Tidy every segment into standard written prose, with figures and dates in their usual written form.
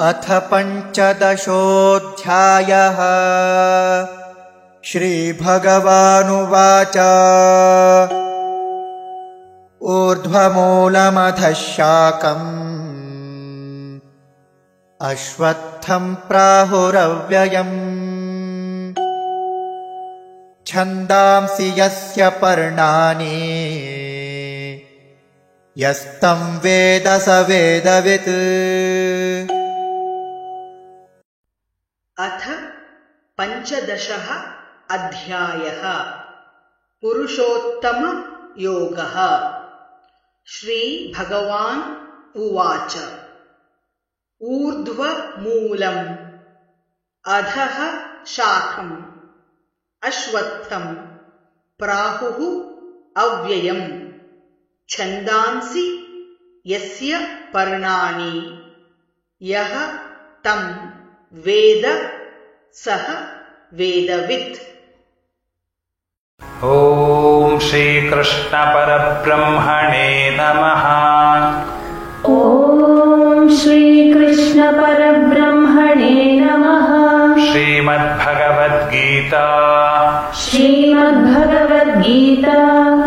अथ पञ्चदशोऽध्यायः। श्रीभगवानुवाच ऊर्ध्वमूलमधः शाखम् अश्वत्थं प्राहुरव्ययम् छन्दांसि यस्य पर्णानि यस्तं वेद स वेदवित्। अथ पञ्चदशः अध्यायः। पुरुषोत्तम योगः। श्रीभगवान् उवाच ऊर्ध्वमूलम् अधः शाखम् अश्वत्थं प्राहुः अव्ययम् छन्दांसि यस्य पर्णानि यः तं वेद सः वेदवित्। ॐ श्रीकृष्ण परब्रह्मणे नमः। ॐ श्रीकृष्ण परब्रह्मणे नमः। श्रीमद्भगवद्गीता श्रीमद्भगवद्गीता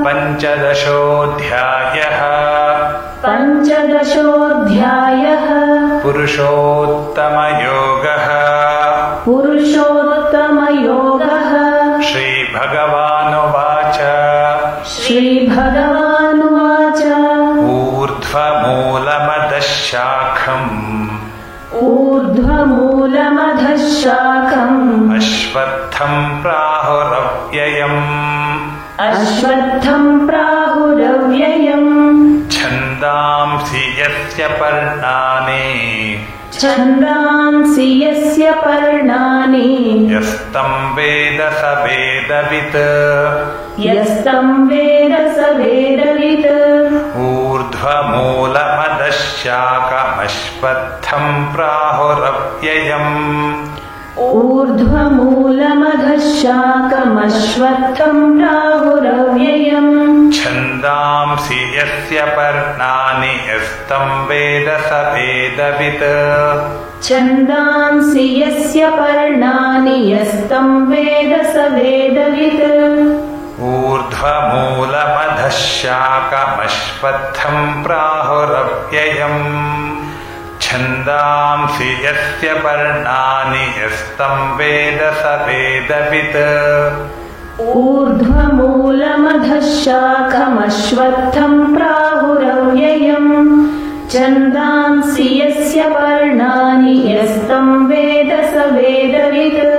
पञ्चदशोऽध्यायः। पञ्चदशोऽध्यायः। पुरुषोत्तमयोगः। पुरुषोत्तमयोगः। श्रीभगवानुवाच श्रीभगवानुवाच ऊर्ध्वमूलमधः शाखम् ऊर्ध्वमूलमधः शाखम् अश्वत्थं प्राहुरव्ययम् अश्वत्थं प्राहुरव्ययम् छन्दांसि यस्य पर्णानि छन्दांसि यस्य पर्णानि यस्तं वेद स वेदवित्। यस्तं वेद स वेदवित्। ऊर्ध्वमूलमधः शाखमश्वत्थं प्राहुरव्ययम् ऊर्ध्वमूलमधः शाखमश्वत्थं प्राहुरव्ययम् छन्दांसि यस्य पर्णानि यस्तं वेद स वेदवित्। छन्दांसि यस्य पर्णानि यस्तं वेद स वेदवित्। ऊर्ध्वमूलमधः शाखमश्वत्थं प्राहुरव्ययम् छन्दांसि यस्य पर्णानि यस्तं वेद स वेदवित्। ऊर्ध्वमूलमधः शाखमश्वत्थं प्राहुरव्ययम् छन्दांसि यस्य पर्णानि यस्तं वेद स वेदवित्।